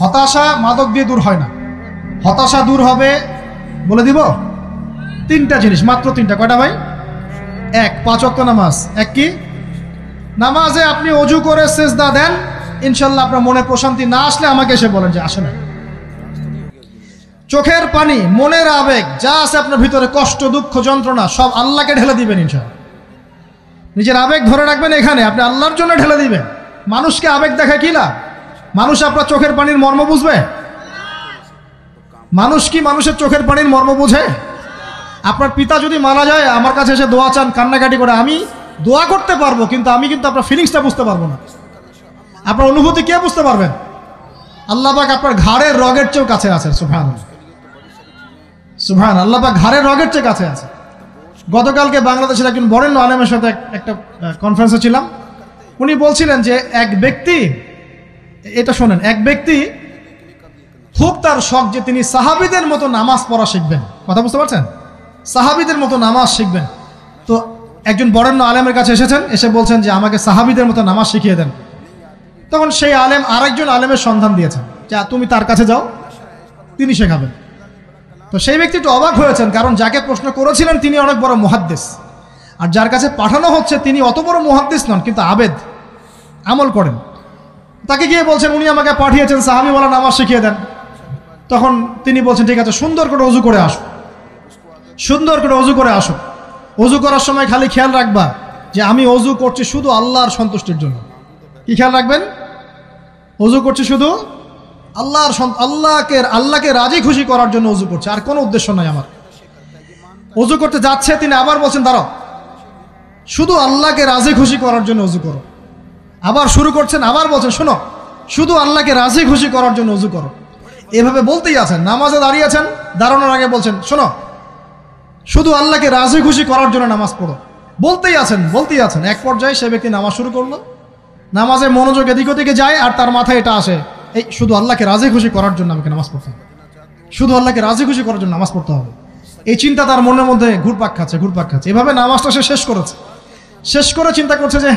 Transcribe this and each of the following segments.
হতাশা মাদক দিয়ে দূর হয় না। হতাশা দূর হবে, বলে দিব, তিনটা জিনিস, মাত্র তিনটা। কয়টা ভাই? এক, 5 ওয়াক্ত নামাজ। এক কি? নামাজে আপনি অজু করে সেজদা দেন, ইনশাল্লাহ আপনার মনে প্রশান্তি না আসলে আমাকে এসে বলেন যে আসে না। চোখের পানি, মনের আবেগ যা আছে আপনার ভিতরে, কষ্ট, দুঃখ, যন্ত্রণা, সব আল্লাহকে ঢেলে দিবেন ইনশাল্লাহ। নিজের আবেগ ধরে রাখবেন এখানে, আপনি আল্লাহর জন্য ঢেলে দিবেন। মানুষকে আবেগ দেখা কি লাভ? মানুষ আপনার চোখের পানির মর্ম বুঝবে? মানুষ কি মানুষের চোখের পানির মর্ম বুঝে? আপনার পিতা যদি মারা যায়, আমার কাছে এসে দোয়া চান কান্নাকাটি করে, আমি দোয়া করতে পারবো, কিন্তু আমি কিন্তু আপনার ফিলিংসটা বুঝতে পারবো না। আপনার অনুভূতি কে বুঝতে পারবেন? আল্লাহ পাক আপনার ঘাড়ের রগের চেয়েও কাছে আছে। সুবহানাল্লাহ, সুবহানাল্লাহ, আল্লাহ পাক ঘাড়ের রগের চেয়ে কাছে আছে। গতকালকে বাংলাদেশের একজন বরেণ্য আলেমের সাথে একটা কনফারেন্সে ছিলাম। উনি বলছিলেন যে এক ব্যক্তি, এটা শোনেন, এক ব্যক্তি খুব তার শখ যে তিনি সাহাবীদের মতো নামাজ পড়া শিখবেন। কথা বুঝতে পারছেন? সাহাবীদের মতো নামাজ শিখবেন। তো একজন বরেণ্য আলেমের কাছে এসেছেন, এসে বলছেন যে আমাকে সাহাবীদের মতো নামাজ শিখিয়ে দেন। তখন সেই আলেম আরেকজন আলেমের সন্ধান দিয়েছেন, যা তুমি তার কাছে যাও, তিনি শেখাবেন। তো সেই ব্যক্তি একটু অবাক হয়েছেন, কারণ যাকে প্রশ্ন করেছিলেন তিনি অনেক বড় মুহাদ্দিস, আর যার কাছে পাঠানো হচ্ছে তিনি অত বড় মুহাদ্দিস নন, কিন্তু আবেদ, আমল করেন। তাকে গিয়ে বলছেন উনি আমাকে পাঠিয়েছেন সাহাবীওয়ালা নামাজ শিখিয়ে দেন। তখন তিনি বলছেন ঠিক আছে, সুন্দর করে অজু করে আসো, সুন্দর করে অজু করে আসো। অজু করার সময় খালি খেয়াল রাখবা যে আমি অজু করছি শুধু আল্লাহর সন্তুষ্টির জন্য। কি খেয়াল রাখবেন? অজু করছি শুধু আল্লাহকে রাজি খুশি করার জন্য অজু করছে, আর কোনো উদ্দেশ্য নাই আমার। অজু করতে যাচ্ছে, তিনি আবার বলছেন দাঁড়াও, শুধু আল্লাহকে রাজি খুশি করার জন্য অজু করো। আবার শুরু করছেন, আবার বলছেন শোনো, শুধু আল্লাহকে রাজি খুশি করার জন্য অজু করো। এভাবে বলতেই আছেন, নামাজে দাঁড়িয়েছেন, দাঁড়ানোর আগে বলছেন শোনো, শুধু আল্লাহকে রাজি খুশি করার জন্য নামাজ পড়ো। বলতেই আছেন, বলতেই আছেন। এক পর্যায়ে সে ব্যক্তি নামাজ শুরু করলো, নামাজে মনোযোগ এদিক ওদিকে যায়, আর তার মাথায় এটা আসে, এই শুধু আল্লাহকে রাজি খুশি করার জন্য আমাকে নামাজ পড়তে হবে, শুধু আল্লাহকে রাজি খুশি করার জন্য নামাজ পড়তে হবে। এই চিন্তা তার মনের মধ্যে ঘুরপাক খাচ্ছে, ঘুরপাক খাচ্ছে। এভাবে নামাজটা সে শেষ করেছে। শেষ করে চিন্তা করছে যে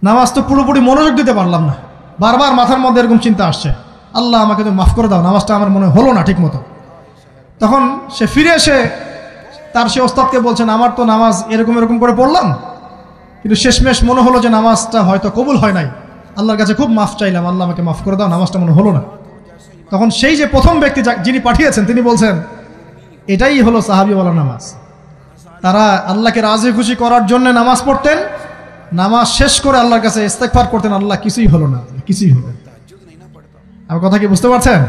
নামাজ তো পুরোপুরি মনোযোগ দিতে পারলাম না, বারবার মাথার মধ্যে এরকম চিন্তা আসছে, আল্লাহ আমাকে তো মাফ করে দাও, নামাজটা আমার মনে হলো না ঠিক মতো। তখন সে ফিরে এসে তার সে ওস্তাদকে বলছেন আমার তো নামাজ এরকম এরকম করে পড়লাম, কিন্তু শেষমেশ মনে হলো যে নামাজটা হয়তো কবুল হয় নাই, আল্লাহর কাছে খুব মাফ চাইলাম, আল্লাহ আমাকে মাফ করে দাও, নামাজটা মনে হলো না। তখন সেই যে প্রথম ব্যক্তি যিনি পাঠিয়েছেন তিনি বলছেন এটাই হলো সাহাবীওয়ালা নামাজ। তারা আল্লাহকে রাজি খুশি করার জন্য নামাজ পড়তেন, নামাজ শেষ করে আল্লাহর কাছে ইস্তেগফার করতেন, আল্লাহ কিছুই হলো না, কিছুই হলো না। আমার কথা কি বুঝতে পারছেন?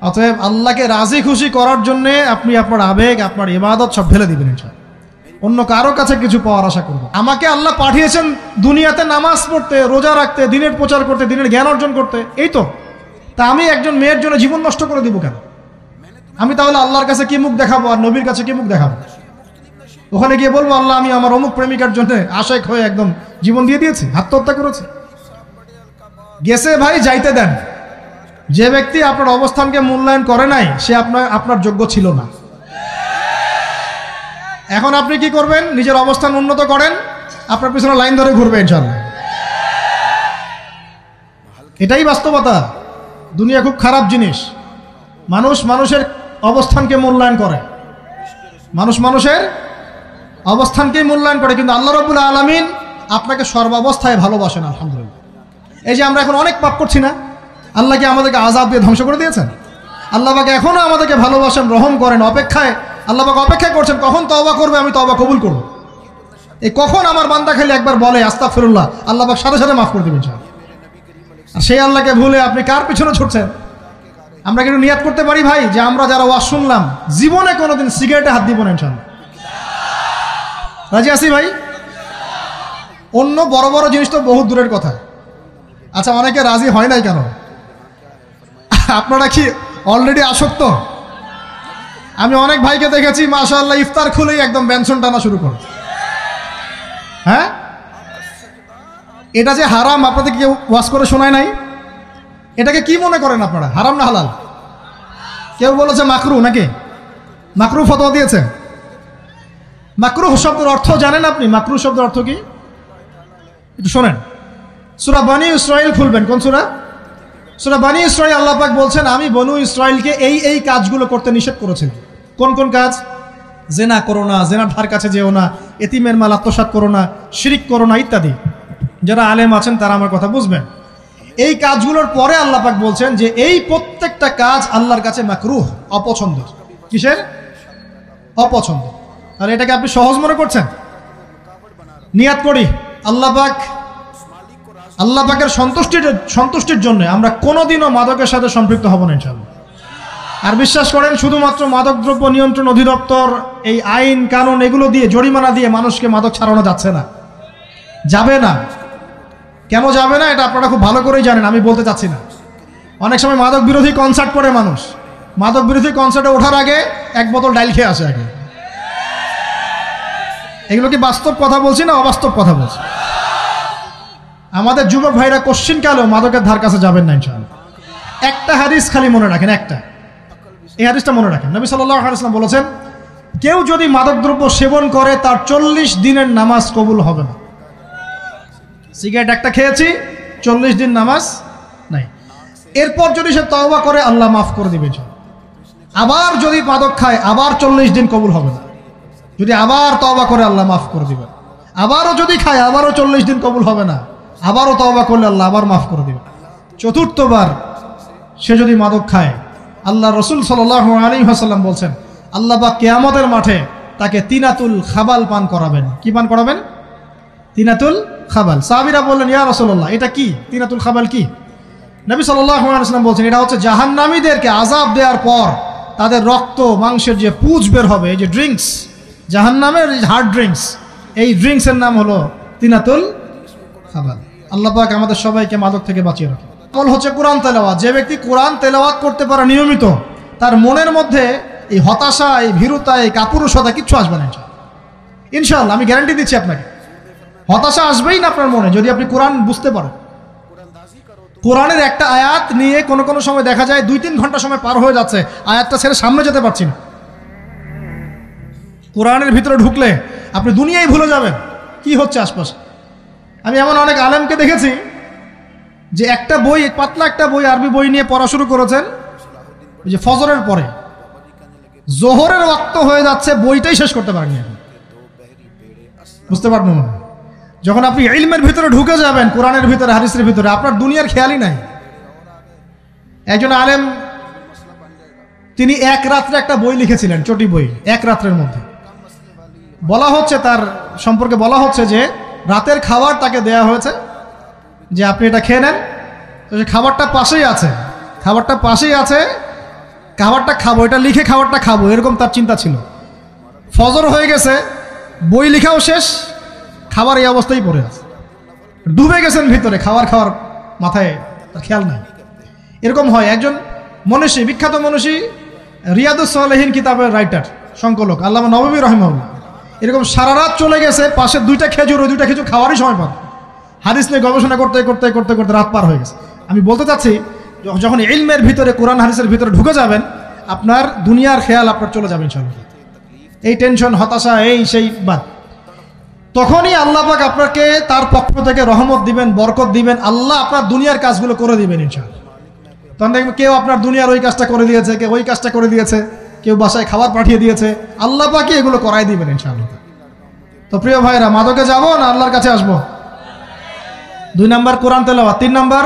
অতএব আল্লাহকে রাজি খুশি করার জন্য আপনি আপনার আবেগ, আপনার ইবাদত সব ঢেলে দিবেন ইনশাআল্লাহ। অন্য কারো কাছে কিছু পাওয়ার আশা করব। আমাকে আল্লাহ পাঠিয়েছেন দুনিয়াতে নামাজ পড়তে, রোজা রাখতে, দিনের প্রচার করতে, দিনের জ্ঞান অর্জন করতে, এই তো। তা আমি একজন মেয়ের জন্য জীবন নষ্ট করে দিব কেন? আমি তাহলে আল্লাহর কাছে কি মুখ দেখাবো, আর নবীর কাছে কি মুখ দেখাবো? ওখানে গিয়ে বলবো আল্লাহ আমি আমার অমুক প্রেমিকার জন্য আশেক হয়ে একদম জীবন দিয়ে দিয়েছি, আত্মহত্যা করেছি। গেছে ভাই, যাইতে দেন। যে ব্যক্তি আপনার অবস্থানকে মূল্যায়ন করে নাই সে আপনার যোগ্য ছিল না। এখন আপনি কি করবেন? নিজের অবস্থান উন্নত করেন, আপনার পিছনে লাইন ধরে ঘুরবে ইনশাআল্লাহ। এটাই বাস্তবতা। দুনিয়া খুব খারাপ জিনিস। মানুষ মানুষের অবস্থানকে মূল্যায়ন করে, মানুষ মানুষের অবস্থানকেই মূল্যায়ন করে, কিন্তু আল্লাহ রাব্বুল আলামিন আপনাকে সর্বাবস্থায় ভালোবাসেন। আলহামদুলিল্লাহ। এই যে আমরা এখন অনেক পাপ করছি না, আল্লাহ কি আমাদেরকে আযাব দিয়ে ধ্বংস করে দিয়েছেন? আল্লাহ পাক এখনো আমাদেরকে ভালোবাসেন, রহম করেন, অপেক্ষায় আল্লাহ পাক অপেক্ষা করছেন কখন তওবা করবে, আমি তওবা কবুল করব। এই কখন আমার বান্দা খালি একবার বলে আস্তাগফিরুল্লাহ, আল্লাহ পাক সাথে সাথে মাফ করে দিবেন ইনশাআল্লাহ। আর সেই আল্লাহকে ভুলে আপনি কার পিছনে ছুটছেন? আমরা কিন্তু নিয়াত করতে পারি ভাই যে আমরা যারা ওয়াজ শুনলাম জীবনে কোনোদিন সিগারেটে হাত দিব না ইনশাআল্লাহ। রাজি আছি ভাই? অন্য বড় বড় জিনিস তো বহুত দূরের কথা। আচ্ছা, অনেকে রাজি হয় নাই কেন? আপনারা কি অলরেডি আসক্ত? আমি অনেক ভাইকে দেখেছি মাশাআল্লাহ ইফতার খুলেই একদম বেনসন টানা শুরু করে। হ্যাঁ, এটা যে হারাম আপনাদের কেউ ওয়াজ করে শোনায় নাই? এটাকে কি মনে করেন আপনারা, হারাম না হালাল? কেউ বলেছে মাকরু, নাকি মাকরু ফতোয়া দিয়েছে? মাকরু শব্দের অর্থ জানেন আপনি? মাকরু শব্দের অর্থ কি একটু শোনেন। সূরা বনী ইসরাঈল খুলবেন। কোন সূরা? সূরা বনী ইসরাঈল আল্লাহ পাক বলছেন আমি বনু ইসরাঈলকে এই কাজগুলো করতে নিষেধ করেছি। কোন কোন কাজ? জেনা করো না, জেনার ধার কাছে যেও না, এতিমের মাল আত্মসাৎ করো না, শিরিক করো না ইত্যাদি। যারা আলেম আছেন তারা আমার কথা বুঝবেন। এই কাজগুলোর পরে আল্লাহ পাক বলছেন যে এই প্রত্যেকটা কাজ আল্লাহর কাছে মাকরুহ, অপছন্দ। কিসের? অপছন্দ। আর এটাকে আপনি সহজ মনে করছেন? নিয়াত করি আল্লাহ পাকের সন্তুষ্টির জন্য আমরা কোনোদিনও মাদকের সাথে সম্পৃক্ত হব না ইনশাআল্লাহ। আর বিশ্বাস করেন, শুধুমাত্র মাদকদ্রব্য নিয়ন্ত্রণ অধিদপ্তর এই আইন কানুন এগুলো দিয়ে, জরিমানা দিয়ে মানুষকে মাদক ছাড়ানো যাচ্ছে না, যাবে না। কেন যাবে না এটা আপনারা খুব ভালো করেই জানেন, আমি বলতে চাচ্ছি না। অনেক সময় মাদক বিরোধী কনসার্ট করে মানুষ, মাদক বিরোধী কনসার্টে ওঠার আগে এক বোতল ডাইল খেয়ে আসে আগে। এগুলো কি বাস্তব কথা বলছি না অবাস্তব কথা বলছি? আমাদের যুবক ভাইরা কোশ্চিনকালেও মাদকের ধার কাছে যাবেন না ইনশাআল্লাহ। একটা হাদিস খালি মনে রাখেন, এই হাদিসটা মনে রাখেন। নবী সাল্লাল্লাহু আলাইহি ওয়াসাল্লাম বলেছেন, কেউ যদি মাদকদ্রব্য সেবন করে তার 40 দিনের নামাজ কবুল হবে না। সিগারেট একটা খেয়েছি, 40 দিন নামাজ নাই। এরপর যদি সে তওবা করে আল্লাহ মাফ করে দিবেন। আবার যদি মাদক খায় আবার 40 দিন কবুল হবে না। যদি আবার তওবা করে আল্লাহ মাফ করে দিবেন। আবারও যদি খায় আবারও 40 দিন কবুল হবে না। আবারও তওবা করলে আল্লাহ আবার মাফ করে দিবেন। চতুর্থবার সে যদি মাদক খায়, আল্লাহ রসুল সাল্লাল্লাহু আলাইহি ওয়াসাল্লাম বলছেন আল্লাহ পাক কিয়ামতের মাঠে তাকে তিনাতুল খাবাল পান করাবেন। কি পান করাবেন? তিনাতুল খাবাল। সাহাবীরা বললেন, ইয়া রাসূলুল্লাহ, এটা কি তিনাতুল খাবাল? কি? নবী সাল্লাল্লাহু আলাইহি ওয়াসাল্লাম বলছেন, এটা হচ্ছে জাহান্নামীদেরকে আযাব দেওয়ার পর তাদের রক্ত মাংসের যে পুঁজ বের হবে, এই যে ড্রিঙ্কস, জাহান্নামের হার্ড ড্রিঙ্কস, এই ড্রিঙ্কসের নাম হলো তিনাতুল খাবাল। আল্লাহ পাক আমাদের সবাইকে মাদক থেকে বাঁচিয়ে রাখে। আমল হচ্ছে কোরআন তেলাওয়াত। যে ব্যক্তি কোরআন তেলাওয়াত করতে পারে নিয়মিত, তার মনের মধ্যে এই হতাশা, এই ভীরুতা, এই কাপুরুষতা কিচ্ছু আসবে না ইনশাআল্লাহ। আমি গ্যারান্টি দিচ্ছি আপনাকে, হতাশা আসবেই না আপনার মনে যদি আপনি কোরআন বুঝতে পারেন। কোরআনের একটা আয়াত নিয়ে কোনো সময় দেখা যায় 2-3 ঘন্টা সময় পার হয়ে যাচ্ছে, আয়াতটা ছেড়ে সামনে যেতে পারছি না। কোরআনের ভিতরে ঢুকলে আপনি দুনিয়ায় ভুলে যাবেন কি হচ্ছে আশপাশে। আমি এমন অনেক আলেমকে দেখেছি যে একটা বই, পাতলা একটা বই, আরবি বই নিয়ে পড়া শুরু করেছেন, ওই যে ফজরের পরে জোহরের ওয়াক্ত হয়ে যাচ্ছে, বইটাই শেষ করতে পারেনি এখন। বুঝতে পারবেন না? যখন আপনি ইলমের ভিতরে ঢুকে যাবেন, কোরআনের ভিতরে, হাদিসের ভিতরে, আপনার দুনিয়ার খেয়ালই নাই। একজন আলেম তিনি এক রাত্রে একটা বই লিখেছিলেন, চটি বই, এক রাত্রের মধ্যে। বলা হচ্ছে, তার সম্পর্কে বলা হচ্ছে যে রাতের খাবার তাকে দেয়া হয়েছে যে আপনি এটা খেয়ে নেন। তো সে খাবারটা পাশেই আছে, খাবারটা খাবো, এটা লিখে খাবারটা খাবো, এরকম তার চিন্তা ছিল। ফজর হয়ে গেছে, বই লেখাও শেষ, খাবার এই অবস্থায় পড়ে আছে, ডুবে গেছেন ভিতরে, খাওয়ার মাথায় খেয়াল নাই। এরকম হয়। একজন মনীষী, বিখ্যাত মনীষী, রিয়াদুস সালেহীন কিতাবের রাইটার, সংকলক আল্লামা নববী রাহিমাহুল্লাহ, এরকম সারা রাত চলে গেছে, পাশে 2টা খেজুর, ওই 2টা খেজুর খাওয়ারই সময় পান। হাদিস নিয়ে গবেষণা করতে রাত পার হয়ে গেছে। আমি বলতে চাচ্ছি, যখন ইলমের ভিতরে, কোরআন হাদিসের ভিতরে ঢুকে যাবেন, আপনার দুনিয়ার খেয়াল আপনার চলে যাবে ইনশাআল্লাহ। এই টেনশন, হতাশা, এই সেই বাদ, তখনই আল্লাহ পাক আপনাকে তার পক্ষ থেকে রহমত দিবেন, বরকত দিবেন, আল্লাহ আপনার দুনিয়ার কাজগুলো করে দিবেন ইনশাআল্লাহ। তখন দেখবেন কেউ আপনার দুনিয়ার ওই কাজটা করে দিয়েছে, কেউ ওই কাজটা করে দিয়েছে, কেউ বাসায় খাবার পাঠিয়ে দিয়েছে, আল্লাহ পাকই এগুলো করাই দিবেন ইনশাআল্লাহ। তো প্রিয় ভাইরা, মাদকে যাব না আল্লাহর কাছে আসবো? 2 নাম্বার কোরআন তেলাওয়াত, 3 নাম্বার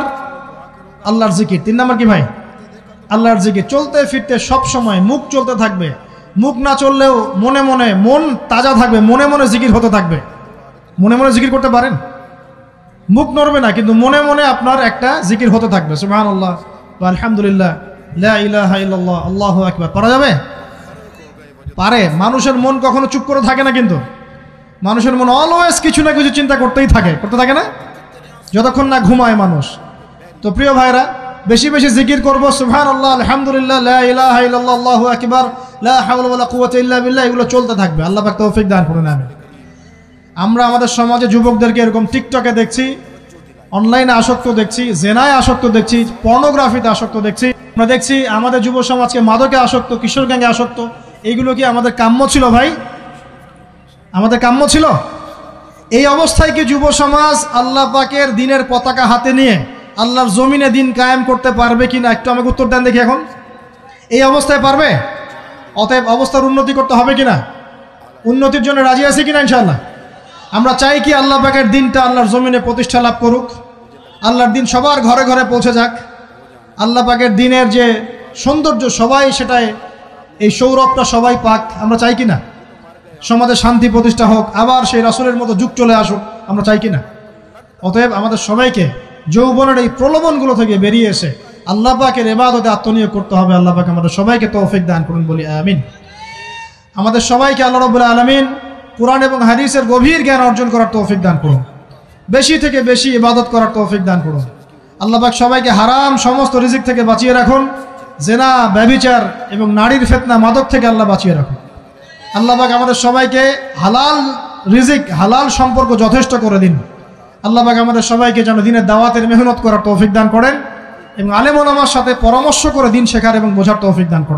আল্লাহর জিকির। 3 নাম্বার কি ভাই? আল্লাহর জিকির। চলতে ফিরতে সব সময় মুখ চলতে থাকবে, মুখ না চললেও মনে মনে মন তাজা থাকবে, মনে মনে জিকির হতে থাকবে। মনে মনে জিকির করতে পারেন? মুখ নড়বে না, কিন্তু মনে মনে আপনার একটা জিকির হতে থাকবে। সুবহানাল্লাহ ওয়া আলহামদুলিল্লাহ, লা ইলাহা ইল্লাল্লাহ, আল্লাহু আকবার। পারা যাবে? পারে। মানুষের মন কখনো চুপ করে থাকে না, কিন্তু মানুষের মন অলওয়েজ কিছু না কিছু চিন্তা করতে থাকে না, যতক্ষণ না ঘুমায় মানুষ। তো প্রিয় ভাইরা, বেশি বেশি জিকির করব, সুবহানাল্লাহ, আলহামদুলিল্লাহ, লা ইলাহা ইল্লাল্লাহ, আল্লাহু আকবার, লা হাওলা ওয়ালা কুওয়াতা ইল্লা বিল্লাহ, এগুলো চলতে থাকবে। আল্লাহ পাক তৌফিক দান করুন, আমিন। আমরা আমাদের সমাজে যুবকদেরকে এরকম টিকটকে দেখছি, অনলাইনে আসক্ত দেখছি, জেনায় আসক্ত দেখছি, পর্নোগ্রাফিতে আসক্ত দেখছি। আমরা দেখছি আমাদের যুব সমাজকে মাদকে আসক্ত, কিশোর গ্যাংয়ে আসক্ত। এইগুলো কি আমাদের কাম্য ছিল ভাই? আমাদের কাম্য ছিল? এই অবস্থায় কি যুব সমাজ আল্লাহ পাকের দ্বীনের পতাকা হাতে নিয়ে আল্লাহর জমিনে দিন কায়েম করতে পারবে কিনা একটু আমাকে উত্তর দেন দেখি। এখন এই অবস্থায় পারবে? অতএব অবস্থার উন্নতি করতে হবে কিনা? উন্নতির জন্য রাজি আছে কিনা ইনশাআল্লাহ? আমরা চাই কি আল্লাহ পাকের দিনটা আল্লাহর জমিনে প্রতিষ্ঠা লাভ করুক, আল্লাহর দিন সবার ঘরে ঘরে পৌঁছে যাক, আল্লাহ পাকের দিনের যে সৌন্দর্য সবাই সেটায় এই সৌরভটা সবাই পাক, আমরা চাই কিনা? সমাজে শান্তি প্রতিষ্ঠা হোক, আবার সেই রাসূলের মতো যুগ চলে আসুক, আমরা চাই কিনা? অতএব আমাদের সবাইকে যৌবনের এই প্রলোভনগুলো থেকে বেরিয়ে এসে আল্লাহ পাকের ইবাদতে আত্মনিয়োগ করতে হবে। আল্লাহ পাক আমাদের সবাইকে তৌফিক দান করুন, বলি আমিন। আমাদের সবাইকে আল্লাহ রাব্বুল আলামিন কুরআন এবং হাদিসের গভীর জ্ঞান অর্জন করার তৌফিক দান করুন, বেশি থেকে বেশি ইবাদত করার তৌফিক দান করুন। আল্লাহ পাক সবাইকে হারাম সমস্ত রিজিক থেকে বাঁচিয়ে রাখুন, জেনা, ব্যভিচার এবং নারীর ফিতনা, মাদক থেকে আল্লাহ বাঁচিয়ে রাখুন। আল্লাহ পাক আমাদের সবাইকে হালাল রিজিক, হালাল সম্পর্ক যথেষ্ট করে দিন। আল্লাহ পাক আমাদের সবাইকে যেন দিনের দাওয়াতের মেহনত করার তৌফিক দান করেন এবং আলেম ওলামার সাথে পরামর্শ করে দিন শেখার এবং বোঝার তৌফিক দান করেন।